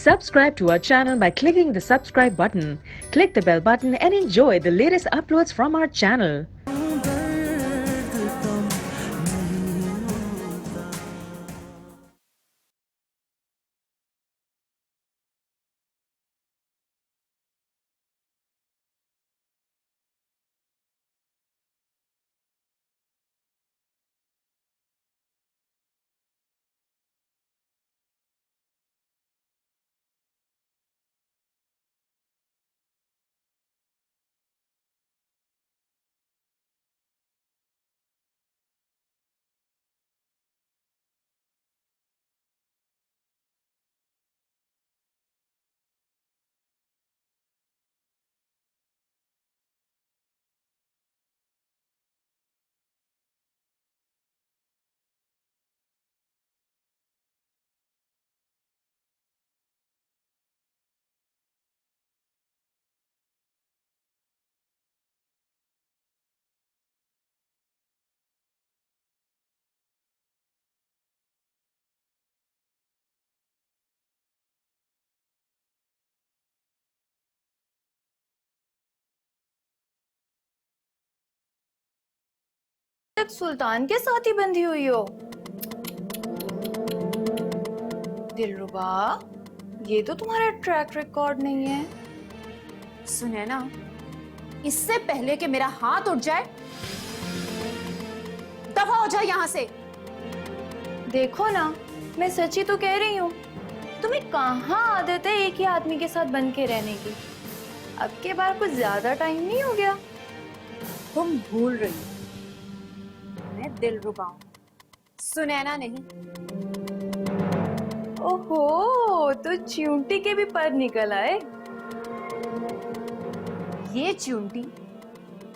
Subscribe to our channel by clicking the subscribe button. Click the bell button and enjoy the latest uploads from our channel. सुल्तान के साथ ही बंधी हुई हो। दिलरुबा, ये तो तुम्हारा ट्रैक रिकॉर्ड नहीं है। सुनैना, इससे पहले कि मेरा हाथ उठ जाए, दफा हो जाए यहाँ से। देखो ना, मैं सच्ची तो कह रही हूँ, तुम्हें कहाँ आदत है एक ही आदमी के साथ बन के रहने की। अब के बार कुछ ज्यादा टाइम नहीं हो गया? तुम भूल रही हो, मैं दिलरुबा हूँ, सुनैना नहीं। ओहो, तो चिंटी के भी पर निकल आए। ये चिंटी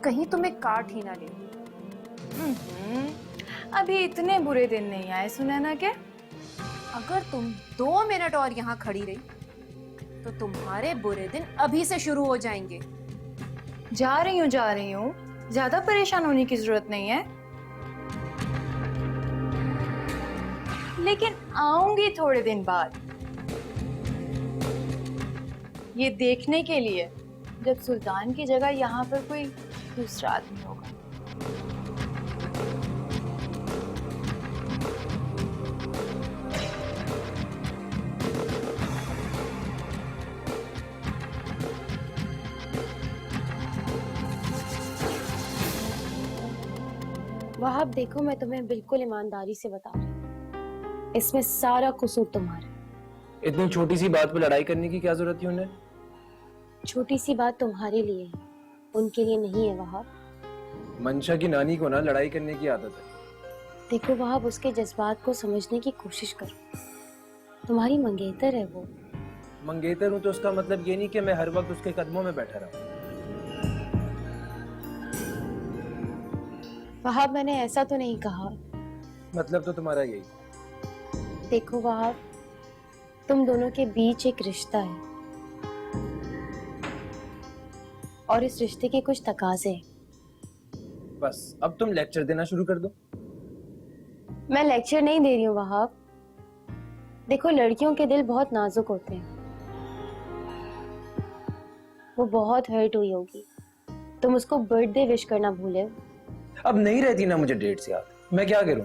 कहीं तुम्हें काट ही ना ले। अभी इतने बुरे दिन नहीं आए सुनैना के। अगर तुम 2 मिनट और यहाँ खड़ी रही तो तुम्हारे बुरे दिन अभी से शुरू हो जाएंगे। जा रही हूँ, ज्यादा परेशान होने की जरूरत नहीं है। लेकिन आऊंगी थोड़े दिन बाद, ये देखने के लिए जब सुल्तान की जगह यहाँ पर कोई दूसरा आदमी होगा। वहाब देखो, मैं तुम्हें बिल्कुल ईमानदारी से बता रही हूँ, इसमें सारा कसूर तुम्हारा। इतनी छोटी सी बात पे लड़ाई करने की क्या जरूरत थी उन्हें? छोटी सी बात तुम्हारे लिए है, उनके लिए नहीं है वहाब। मंशा की नानी को ना लड़ाई करने की आदत है। देखो वहाब, उसके जज्बात को समझने की कोशिश करो। तुम्हारी मंगेतर है वो। मंगेतर हूँ तो उसका मतलब ये नहीं कि मैं हर वक्त उसके कदमों में बैठा रहूं। वहाब, मैंने ऐसा तो नहीं कहा। मतलब तो तुम्हारा यही। देखो वहाब, तुम दोनों के बीच एक रिश्ता है और इस रिश्ते के कुछ तकाजे हैं। बस अब तुम लेक्चर देना शुरू कर दो। मैं लेक्चर नहीं दे रही हूँ वहाब। देखो, लड़कियों के दिल बहुत नाजुक होते हैं, वो बहुत हर्ट हुई होगी। तुम उसको बर्थडे विश करना भूले हो। अब नहीं रहती ना मुझे डेट्स याद, मैं क्या करूं?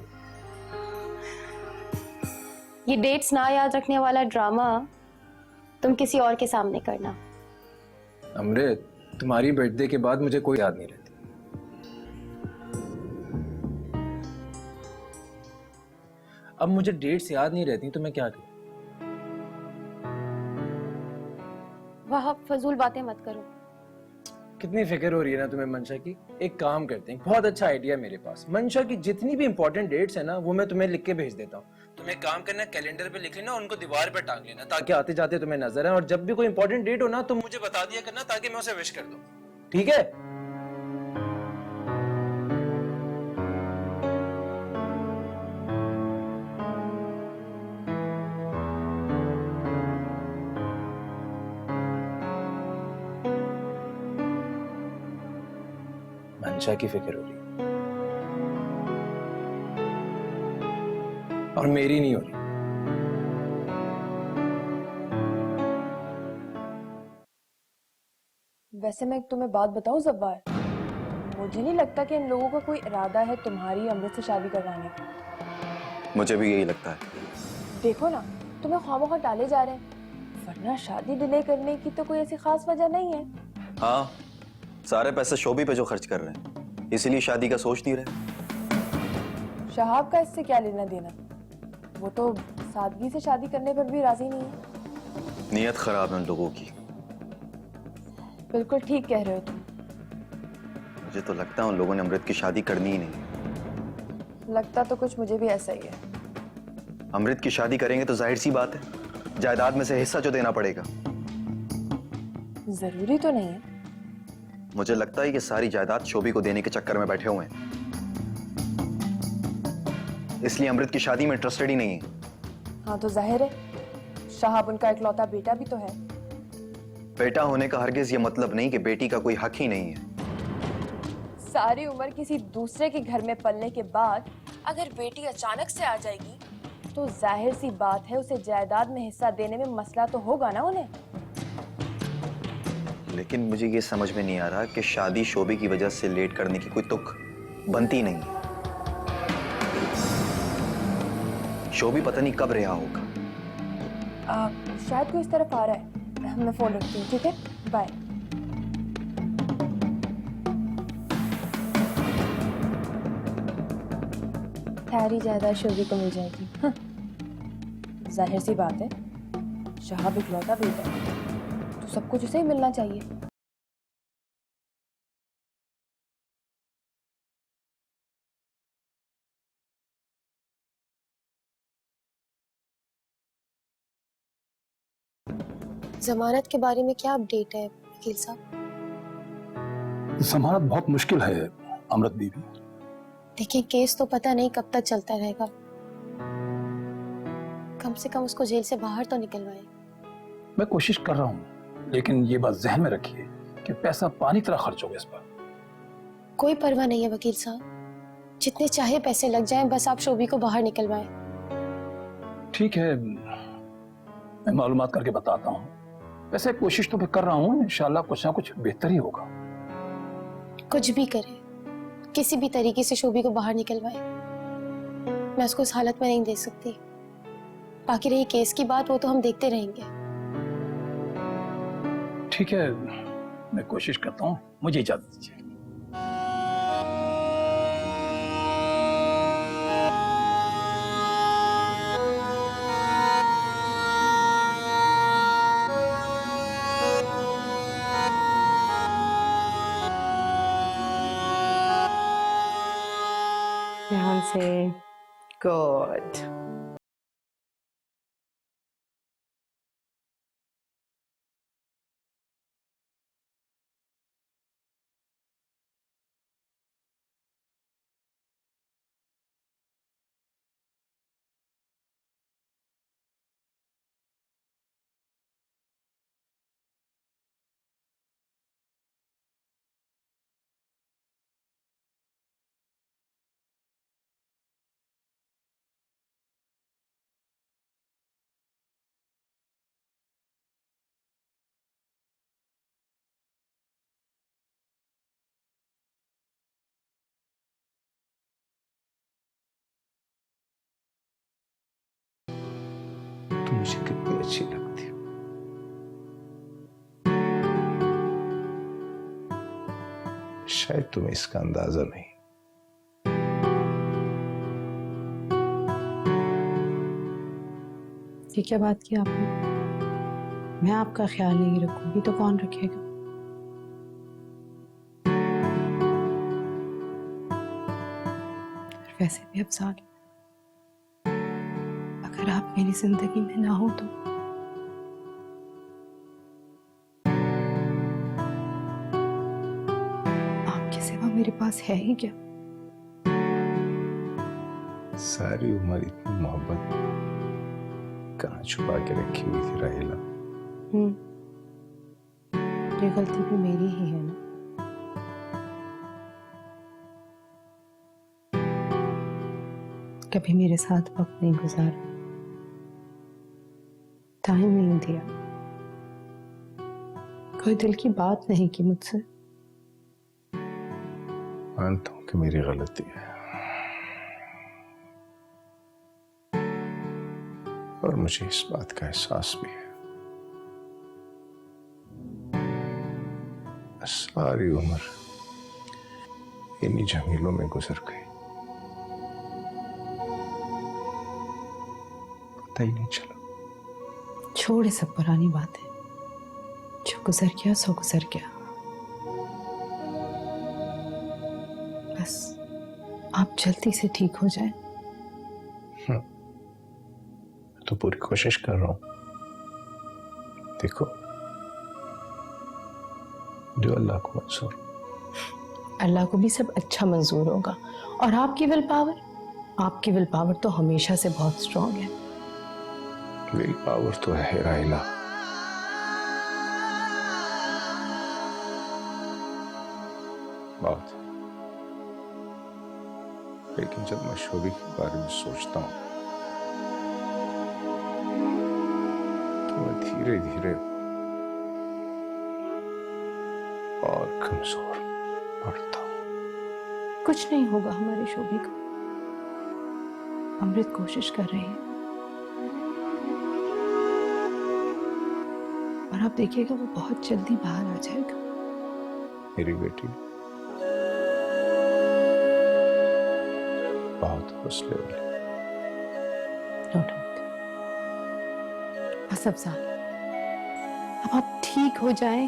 ये डेट्स ना याद रखने वाला ड्रामा तुम किसी और के सामने करना। अमृत, तुम्हारी बर्थडे के बाद मुझे कोई याद नहीं रहती। अब मुझे डेट्स याद नहीं रहती तो मैं क्या करूं? वह फजूल बातें मत करो। कितनी फिक्र हो रही है ना तुम्हें मंशा की। एक काम करते हैं, बहुत अच्छा आइडिया मेरे पास। मंशा की जितनी भी इंपॉर्टेंट डेट्स है ना, वो मैं तुम्हें लिख के भेज देता हूँ। तुम एक काम करना, कैलेंडर पे लिख लेना, उनको दीवार पे टांग लेना, ताकि आते जाते तुम्हें नजर आए। और जब भी कोई इंपॉर्टेंट डेट हो ना, तुम मुझे बता दिया करना, ताकि मैं उसे विश कर दूं। ठीक है? मंशा की फिक्र हो रही है और मेरी नहीं हो रही। वैसे मैं तुम्हें बात बताऊं जब्बार, मुझे नहीं लगता कि इन लोगों का कोई इरादा है तुम्हारी अमृत से शादी करवाने का। मुझे भी यही लगता है। देखो ना, तुम्हें ख्वामोखा टाले जा रहे हैं, वरना शादी डिले करने की तो कोई ऐसी खास वजह नहीं है। हाँ, सारे पैसे शोभी पे जो खर्च कर रहे हैं, इसीलिए शादी का सोच नहीं रहे। शहाब का इससे क्या लेना देना, वो तो सादगी से शादी करने पर भी राजी नहीं है। नीयत खराब है उन लोगों की। बिल्कुल ठीक कह रहे हो तुम। मुझे तो लगता है उन लोगों ने अमृत की शादी करनी ही नहीं। लगता तो कुछ मुझे भी ऐसा ही है। अमृत की शादी करेंगे तो जाहिर सी बात है जायदाद में से हिस्सा जो देना पड़ेगा। जरूरी तो नहीं है। मुझे लगता है कि सारी जायदाद शोभी को देने के चक्कर में बैठे हुए हैं, इसलिए अमृत की शादी में इंटरेस्टेड ही नहीं है। हाँ तो जाहिर है, शहाब उनका इकलौता बेटा भी तो है। बेटा होने का हरगिज ये मतलब नहीं कि बेटी का कोई हक ही नहीं है। सारी उम्र किसी दूसरे के घर में पलने के बाद अगर बेटी अचानक से आ जाएगी तो जाहिर सी बात है उसे जायदाद में हिस्सा देने में मसला तो होगा ना उन्हें। लेकिन मुझे ये समझ में नहीं आ रहा कि शादी शोभी की वजह से लेट करने की कोई तुक बनती नहीं है। शोभी पता नहीं कब रिहा होगा। शायद कोई इस तरफ आ रहा है, मैं फोन रखती हूँ, ठीक है, बाय। सारी जायदाद शोभी को मिल जाएगी। हाँ। जाहिर सी बात है, शहाब इकलौता बेटा है तो सब कुछ उसे ही मिलना चाहिए। जमानत के बारे में क्या अपडेट है वकील साहब? जमानत बहुत मुश्किल है अमृत बीबी। देखिए, केस तो पता नहीं कब तक चलता रहेगा, कम से कम उसको जेल से बाहर तो निकलवाए। मैं कोशिश कर रहा हूँ, लेकिन ये बात जहन में रखिए कि पैसा पानी तरह खर्च होगा इस पर। कोई परवाह नहीं है वकील साहब, जितने चाहे पैसे लग जाएं, बस आप शोभी को बाहर निकलवाएं। ठीक है, मैं मालूमात करके बताता हूँ। वैसे कोशिश तो मैं कर रहा हूँ, इंशाल्लाह कुछ ना कुछ बेहतर ही होगा। कुछ भी करे, किसी भी तरीके से शोभी को बाहर निकलवाए। मैं उसको इस हालत में नहीं देख सकती। बाकी रही केस की बात, वो तो हम देखते रहेंगे। ठीक है, मैं कोशिश करता हूँ, मुझे इजाजत दीजिए। ध्यान से, गुड। तुम मुझे कितनी अच्छी लगती हो। शायद तुम्हें इसका अंदाजा नहीं। ये क्या बात की आपने? मैं आपका ख्याल नहीं रखूंगी तो कौन रखेगा? वैसे भी अफसाल, अगर आप मेरी जिंदगी में ना हो तो आपके सिवा मेरे पास है ही क्या? सारी उम्र इतनी मोहब्बत कहाँ छुपा के रखी हुई थी राहिला। ये गलती भी मेरी ही है ना। कभी मेरे साथ वक्त नहीं गुजारा, टाइम नहीं दिया। कोई दिल की बात नहीं की मुझसे। मानता हूं कि मेरी गलती है, और मुझे इस बात का एहसास भी है। सारी उम्र इन्हीं झमेलों में गुजर गई, पता ही नहीं चला। छोड़ ये सब पुरानी बातें, जो गुजर गया सो गुजर गया। बस आप जल्दी से ठीक हो जाए। तो पूरी कोशिश कर रहा हूं। देखो, जो अल्लाह को मंजूर। अल्लाह को भी सब अच्छा मंजूर होगा। और आपकी विल पावर तो हमेशा से बहुत स्ट्रांग है। विल पावर तो है राइला, बहुत। लेकिन जब मैं शोभी के बारे में सोचता हूं तो मैं धीरे धीरे और कमजोर पड़ता हूं। कुछ नहीं होगा हमारी शोभी को। अमृत कोशिश कर रही है, और आप देखिएगा वो बहुत जल्दी बाहर आ जाएगा। मेरी बेटी बहुत हौसले वाली। No doubt. बस अब आप ठीक हो जाएं,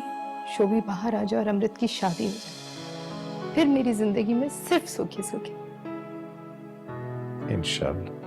शोभी बाहर आ जाए और अमृत की शादी हो जाए, फिर मेरी जिंदगी में सिर्फ सुख ही सुख है। इंशाल्लाह।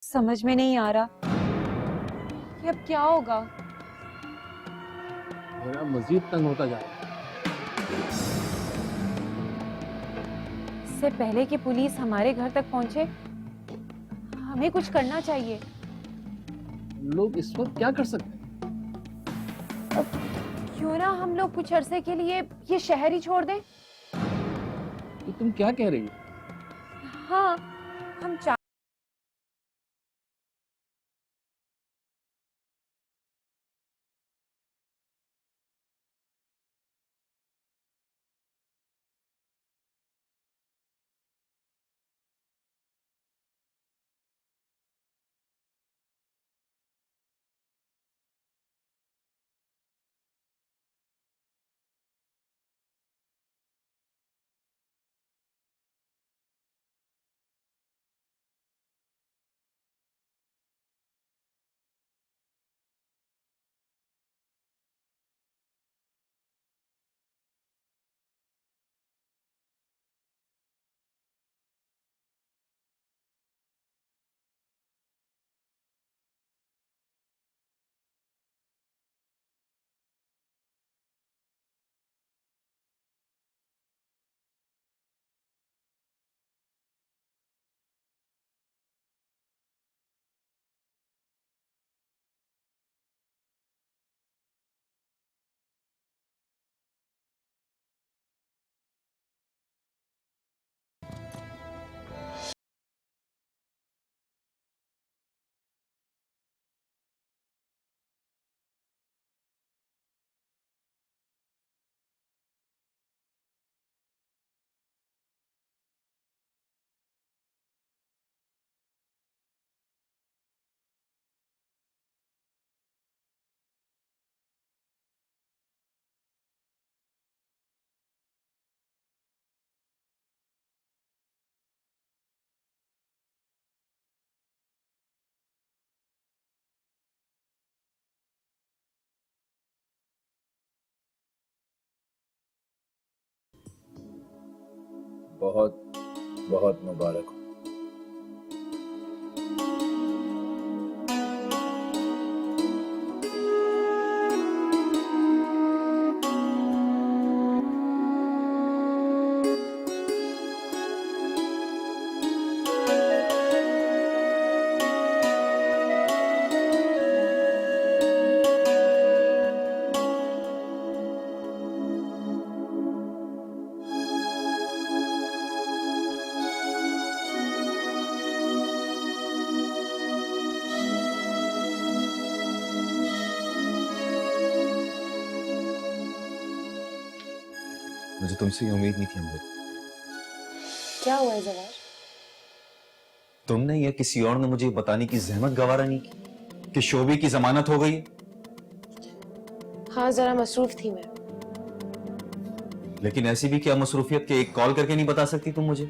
समझ में नहीं आ रहा कि अब क्या होगा। मेरा मजीद तंग होता जा रहा है। इससे पहले कि पुलिस हमारे घर तक पहुंचे, हमें कुछ करना चाहिए। लोग इस वक्त क्या कर सकते हैं? क्यों ना हम लोग कुछ अरसे के लिए ये शहर ही छोड़ दें। तो तुम क्या कह रही हो? हाँ, हम बहुत बहुत मुबारक हो। मुझे तुमसे ये उम्मीद नहीं थी अमृत। क्या हुआ है जवाहर? तुमने या किसी और ने मुझे बताने की जहमत गवारा नहीं की कि शोभी की जमानत हो गई। हाँ, जरा मसरूफ थी मैं। लेकिन ऐसी भी क्या मसरूफियत के एक कॉल करके नहीं बता सकती तुम मुझे?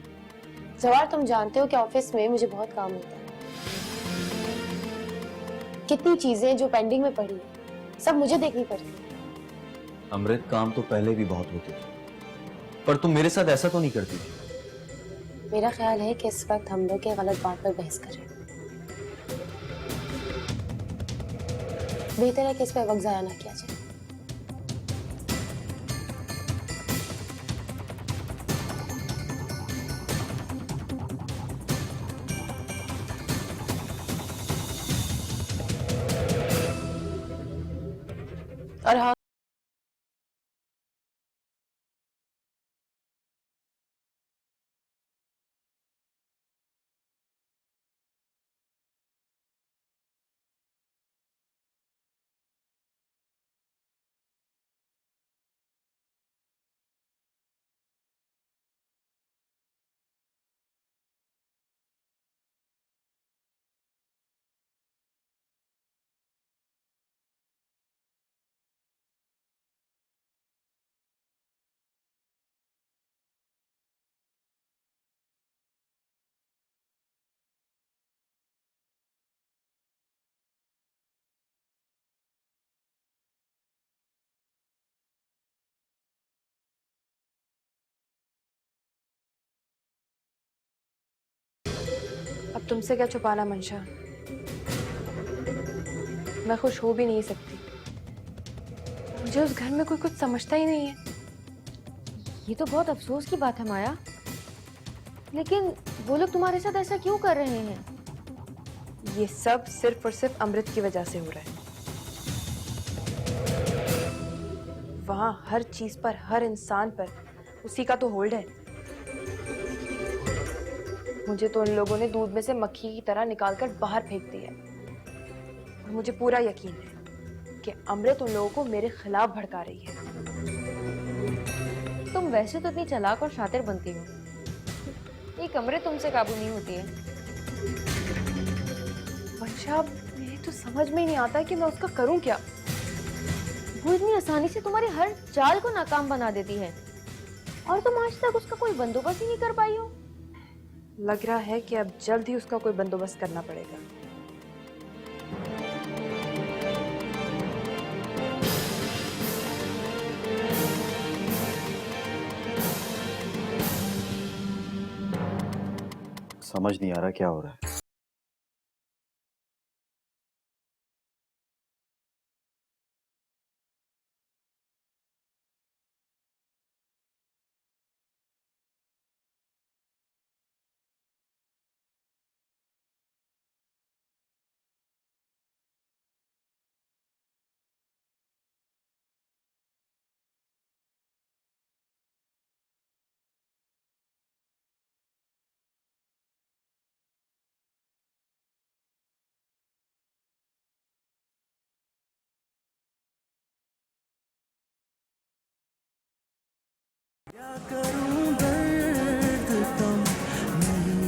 जवाहर, तुम जानते हो कि ऑफिस में मुझे बहुत काम होता है। कितनी चीजें जो पेंडिंग में पड़ी है, सब मुझे देखनी पड़ती है। अमृत, काम तो पहले भी बहुत होते थे, पर तुम मेरे साथ ऐसा तो नहीं करती थी। मेरा ख्याल है कि इस वक्त हम लोग एक गलत बात पर बहस कर रहे हैं। बेहतर है कि इस पर वक्त जाया ना किया जाए। और हाँ, अब तुमसे क्या छुपाना मंशा, मैं खुश हो भी नहीं सकती। मुझे उस घर में कोई कुछ समझता ही नहीं है। ये तो बहुत अफसोस की बात है माया, लेकिन वो लोग तुम्हारे साथ ऐसा क्यों कर रहे हैं? ये सब सिर्फ और सिर्फ अमृत की वजह से हो रहा है। वहां हर चीज पर, हर इंसान पर उसी का तो होल्ड है। मुझे तो उन लोगों ने दूध में से मक्खी की तरह निकालकर बाहर फेंक दिया है। और मुझे पूरा यकीन है कि अमृत उन लोगों को मेरे खिलाफ भड़का रही है। तुम वैसे तो इतनी चालाक और शातिर बनती हो, एक अमृत तुमसे काबू नहीं होती है। मंशा, मेरी तो समझ में ही नहीं आता कि मैं उसका करूं क्या। वो इतनी आसानी से तुम्हारी हर चाल को नाकाम बना देती है, और तुम आज तक उसका कोई बंदोबस्त ही नहीं कर पाई हो। लग रहा है कि अब जल्द ही उसका कोई बंदोबस्त करना पड़ेगा। समझ नहीं आ रहा क्या हो रहा है।